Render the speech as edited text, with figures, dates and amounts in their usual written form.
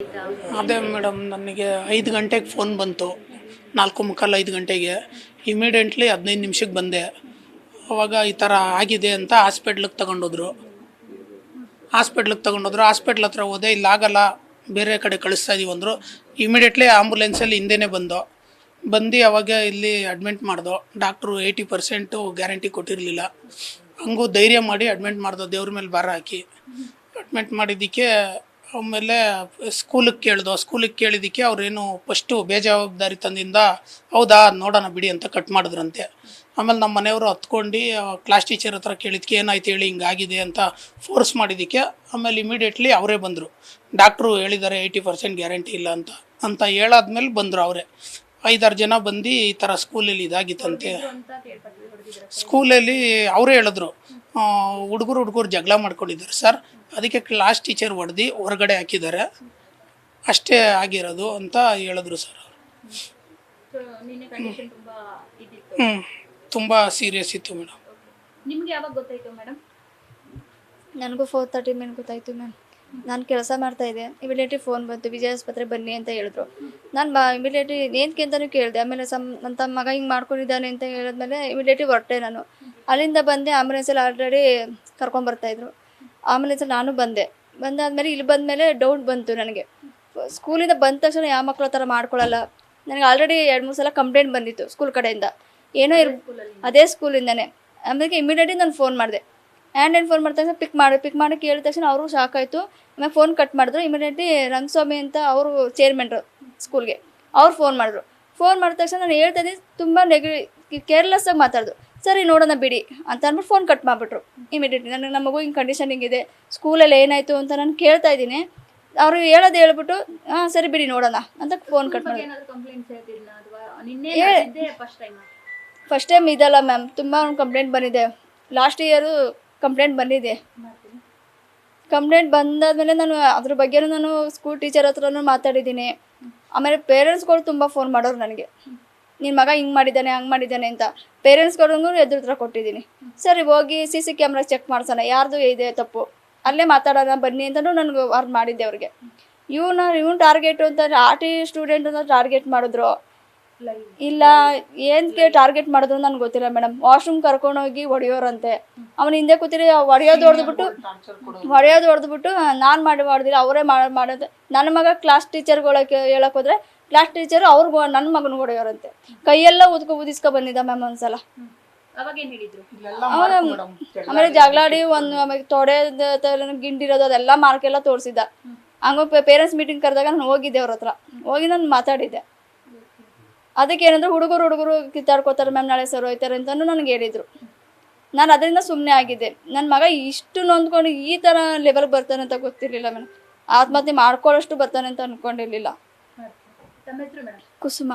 ಅದೇ ಮೇಡಮ್, ನನಗೆ 5 ಗಂಟೆಗೆ ಫೋನ್ ಬಂತು. 4:45 5 ಗಂಟೆಗೆ. ಇಮಿಡಿಯೆಂಟ್ಲಿ 15 ನಿಮಿಷಕ್ಕೆ ಬಂದೆ. ಅವಾಗ ಈ ಥರ ಆಗಿದೆ ಅಂತ ಹಾಸ್ಪಿಟ್ಲಿಗೆ ತಗೊಂಡೋದ್ರು. ಹಾಸ್ಪಿಟ್ಲ್ ಹತ್ರ ಹೋದೆ. ಇಲ್ಲಾಗಲ್ಲ, ಬೇರೆ ಕಡೆ ಕಳಿಸ್ತಾ ಇದೀವಿ ಅಂದರು. ಇಮಿಡಿಯೇಟ್ಲಿ ಆಂಬುಲೆನ್ಸಲ್ಲಿ ಹಿಂದೆನೇ ಬಂದು ಅವಾಗ ಇಲ್ಲಿ ಅಡ್ಮಿಟ್ ಮಾಡ್ದೋ. ಡಾಕ್ಟ್ರು 80% ಗ್ಯಾರಂಟಿ ಕೊಟ್ಟಿರಲಿಲ್ಲ. ಹಂಗೂ ಧೈರ್ಯ ಮಾಡಿ ಅಡ್ಮಿಟ್ ಮಾಡ್ದೋ, ದೇವ್ರ ಮೇಲೆ ಭಾರ ಹಾಕಿ ಅಡ್ಮಿಟ್ ಮಾಡಿದ್ದಕ್ಕೆ. ಆಮೇಲೆ ಸ್ಕೂಲಿಗೆ ಕೇಳಿದ್ದಕ್ಕೆ ಅವ್ರೇನು ಫಸ್ಟು ಬೇಜವಾಬ್ದಾರಿ ತಂದಿಂದ ಹೌದಾ ನೋಡೋಣ ಬಿಡಿ ಅಂತ ಕಟ್ ಮಾಡಿದ್ರಂತೆ. ಆಮೇಲೆ ನಮ್ಮ ಮನೆಯವರು ಹತ್ಕೊಂಡು ಕ್ಲಾಸ್ ಟೀಚರ್ ಹತ್ರ ಕೇಳಿದ್ದಕ್ಕೆ ಏನಾಯ್ತು ಹೇಳಿ ಹಿಂಗಾಗಿದೆ ಅಂತ ಫೋರ್ಸ್ ಮಾಡಿದ್ದಕ್ಕೆ ಆಮೇಲೆ ಇಮಿಡಿಯೇಟ್ಲಿ ಅವರೇ ಬಂದರು. ಡಾಕ್ಟ್ರು ಹೇಳಿದ್ದಾರೆ 80% ಗ್ಯಾರಂಟಿ ಇಲ್ಲ ಅಂತ ಹೇಳಾದ್ಮೇಲೆ ಬಂದರು ಅವರೇ. 5-6 ಜನ ಬಂದು ಈ ಥರ ಸ್ಕೂಲಲ್ಲಿ ಇದಾಗಿತ್ತಂತೆ. ಸ್ಕೂಲಲ್ಲಿ ಅವರೇ ಹೇಳಿದ್ರು, ಹುಡುಗರು ಜಗಳ ಮಾಡ್ಕೊಂಡಿದ್ದಾರೆ ಸರ್, ಅದಕ್ಕೆ ಕ್ಲಾಸ್ ಟೀಚರ್ ಹೊಡೆದು ಹೊರಗಡೆ ಹಾಕಿದ್ದಾರೆ, ಅಷ್ಟೇ ಆಗಿರೋದು ಅಂತ ಹೇಳಿದ್ರು ಸರ್. ತುಂಬ ಸೀರಿಯಸ್ ಇತ್ತು ಮೇಡಮ್. ನಿಮಗೆ ಯಾವಾಗ ಗೊತ್ತಾಯ್ತು ಮೇಡಮ್? ನನಗೂ 4:30 ಮೇಲೆ ಗೊತ್ತಾಯಿತು ಮ್ಯಾಮ್. ನಾನು ಕೆಲಸ ಮಾಡ್ತಾಯಿದ್ದೆ. ಇಮಿಡಿಯೇಟ್ಲಿ ಫೋನ್ ಬಂತು, ವಿಜಯ ಆಸ್ಪತ್ರೆ ಬನ್ನಿ ಅಂತ ಹೇಳಿದ್ರು. ನಾನು ಇಮಿಡಿಯೇಟ್ಲಿ ಏನಕ್ಕೆ ಅಂತಲೂ ಕೇಳಿದೆ. ಆಮೇಲೆ ನನ್ನ ತಮ್ಮ ಮಗ ಹಿಂಗೆ ಮಾಡ್ಕೊಂಡಿದ್ದಾನೆ ಅಂತ ಹೇಳಿದ್ಮೇಲೆ ಇಮಿಡಿಯೇಟ್ಲಿ ಹೊರಟೆ ನಾನು. ಅಲ್ಲಿಂದ ಬಂದೆ. ಆಂಬುಲೆನ್ಸಲ್ಲಿ ಆಲ್ರೆಡಿ ಕರ್ಕೊಂಬರ್ತಾಯಿದ್ರು. ಆಂಬುಲೆನ್ಸಲ್ಲಿ ನಾನು ಬಂದಾದಮೇಲೆ ಇಲ್ಲಿ ಬಂದಮೇಲೆ ಡೌಟ್ ಬಂತು ನನಗೆ. ಸ್ಕೂಲಿಂದ ಬಂದ ತಕ್ಷಣ ಯಾವ ಮಕ್ಕಳು ಆ ಥರ ಮಾಡ್ಕೊಳ್ಳಲ್ಲ. ನನಗೆ ಆಲ್ರೆಡಿ 2-3 ಸಲ ಕಂಪ್ಲೇಂಟ್ ಬಂದಿತ್ತು ಸ್ಕೂಲ್ ಕಡೆಯಿಂದ. ಏನೋ ಅದೇ ಸ್ಕೂಲಿಂದನೇ. ಆಮೇಲೆ ಇಮಿಡಿಯೇಟ್ಲಿ ನಾನು ಫೋನ್ ಮಾಡಿದೆ. ಫೋನ್ ಮಾಡಿದ ತಕ್ಷಣ ಪಿಕ್ ಮಾಡಿ ಕೇಳಿದ ತಕ್ಷಣ ಅವರು ಶಾಕ್ ಆಯಿತು. ಆಮೇಲೆ ಫೋನ್ ಕಟ್ ಮಾಡಿದ್ರು. ಇಮಿಡಿಯೇಟ್ಲಿ ರಂಗಸ್ವಾಮಿ ಅಂತ ಅವರು ಚೇರ್ಮನ್ರು ಸ್ಕೂಲ್ಗೆ, ಅವ್ರು ಫೋನ್ ಮಾಡಿದ ತಕ್ಷಣ ನಾನು ಹೇಳ್ತಾ ಇದ್ದೀನಿ, ತುಂಬ ಕೇರ್ಲೆಸ್ಸಾಗಿ ಮಾತಾಡಿದ್ರು. ಸರಿ ನೋಡೋಣ ಬಿಡಿ ಅಂತ ಅಂದ್ಬಿಟ್ಟು ಫೋನ್ ಕಟ್ ಮಾಡಿಬಿಟ್ರು ಇಮಿಡಿಯೇಟ್ಲಿ. ನಮ್ಮ ಮಗು ಹಿಂಗೆ ಕಂಡೀಷನ್ ಹಿಂಗಿದೆ, ಸ್ಕೂಲಲ್ಲಿ ಏನಾಯಿತು ಅಂತ ನಾನು ಕೇಳ್ತಾ ಇದ್ದೀನಿ. ಅವರು ಹೇಳ್ಬಿಟ್ಟು ಸರಿ ಬಿಡಿ ನೋಡೋಣ ಅಂತ ಫೋನ್ ಕಟ್ ಮಾಡಿ. ಫಸ್ಟ್ ಟೈಮ್ ಇದಲ್ಲ ಮ್ಯಾಮ್, ತುಂಬ ಕಂಪ್ಲೇಂಟ್ ಬಂದಿದೆ. ಲಾಸ್ಟ್ ಇಯರು ಕಂಪ್ಲೇಂಟ್ ಬಂದಿದೆ. ಕಂಪ್ಲೇಂಟ್ ಬಂದಾದಮೇಲೆ ನಾನು ಅದ್ರ ಬಗ್ಗೆನೂ ನಾನು ಸ್ಕೂಲ್ ಟೀಚರ್ ಹತ್ರನೂ ಮಾತಾಡಿದ್ದೀನಿ. ಆಮೇಲೆ ಪೇರೆಂಟ್ಸ್ಗಳು ತುಂಬ ಫೋನ್ ಮಾಡೋರು ನನಗೆ, ನಿನ್ನ ಮಗ ಹಿಂಗೆ ಮಾಡಿದ್ದಾನೆ ಹಂಗೆ ಮಾಡಿದ್ದಾನೆ ಅಂತ. ಪೇರೆಂಟ್ಸ್ಗಳಿಗೂ ಎದುರು ಹತ್ರ ಕೊಟ್ಟಿದ್ದೀನಿ. ಸರಿ ಹೋಗಿ CC ಕ್ಯಾಮ್ರಾ ಚೆಕ್ ಮಾಡ್ಸೋಣ, ಯಾರ್ದು ಇದೆ ತಪ್ಪು, ಅಲ್ಲೇ ಮಾತಾಡೋಣ ಬನ್ನಿ ಅಂತಲೂ ನನಗೆ ವಾರ್ನ್ ಮಾಡಿದ್ದೆ ಅವ್ರಿಗೆ. ಇವ್ನು ಟಾರ್ಗೆಟು ಅಂತ RT ಸ್ಟೂಡೆಂಟ್ ಅಂತ ಟಾರ್ಗೆಟ್ ಮಾಡಿದ್ರು. ಇಲ್ಲ ಏನಕ್ಕೆ ಟಾರ್ಗೆಟ್ ಮಾಡಿದ್ರು ನನಗೆ ಗೊತ್ತಿಲ್ಲ ಮೇಡಮ್. ವಾಶ್ರೂಮ್ ಕರ್ಕೊಂಡೋಗಿ ಹೊಡೆಯೋರಂತೆ. ಅವನ ಹಿಂದೆ ಕೂತಿರಿ ಹೊಡೆಯೋದು ಹೊಡೆದ್ಬಿಟ್ಟು ನಾನು ಮಾಡಿಲ್ಲ, ಅವರೇ ಮಾಡೋದು. ನನ್ನ ಮಗ ಕ್ಲಾಸ್ ಟೀಚರ್ಗಳಿಗೆ ಹೇಳಕ್ಕೆ ಹೋದ್ರೆ ಕ್ಲಾಸ್ ಟೀಚರ್ ಅವ್ರಿಗೂ ನನ್ನ ಮಗನ ಹೊಡೆಯೋರಂತೆ. ಕೈಯೆಲ್ಲ ಊದಿಸ್ಕೊ ಬಂದಿದ್ದ ಮ್ಯಾಮ್ ಒಂದ್ಸಲ. ಆಮೇಲೆ ಜಗಳಾಡಿ ಆಮೇಲೆ ತೊಡೆ ಗಿಂಡಿರೋದು ಅದೆಲ್ಲ ಮಾರ್ಕೆಲ್ಲ ತೋರಿಸಿದ್ದ. ಹಂಗ ಪೇರೆಂಟ್ಸ್ ಮೀಟಿಂಗ್ ಕರೆದಾಗ ನಾನು ಹೋಗಿದ್ದೆ, ಅವ್ರ ಹತ್ರ ಹೋಗಿ ನಾನು ಮಾತಾಡಿದ್ದೆ. ಅದಕ್ಕೆ ಏನಂದ್ರೆ ಹುಡುಗರು ಕಿತ್ತಾಡ್ಕೋತಾರೆ ಮ್ಯಾಮ್, ನಾಳೆ ಸರ್ ಹೋಯ್ತಾರೆ ಅಂತಲೂ ನನಗೆ ಹೇಳಿದರು. ನಾನು ಅದರಿಂದ ಸುಮ್ಮನೆ ಆಗಿದ್ದೆ. ನನ್ನ ಮಗ ಇಷ್ಟು ನೊಂದ್ಕೊಂಡು ಈ ಥರ ಲೆವೆಲ್ಗೆ ಬರ್ತಾನೆ ಅಂತ ಗೊತ್ತಿರಲಿಲ್ಲ ಮೇಡಮ್. ಆತ್ಮಹತ್ಯೆ ಮಾಡ್ಕೊಳ್ಳೋಷ್ಟು ಬರ್ತಾನೆ ಅಂತ ಅಂದ್ಕೊಂಡಿರಲಿಲ್ಲ. ತಮ್ಮ ಹೆಸರು ಮೇಡಮ್? ಕುಸುಮ.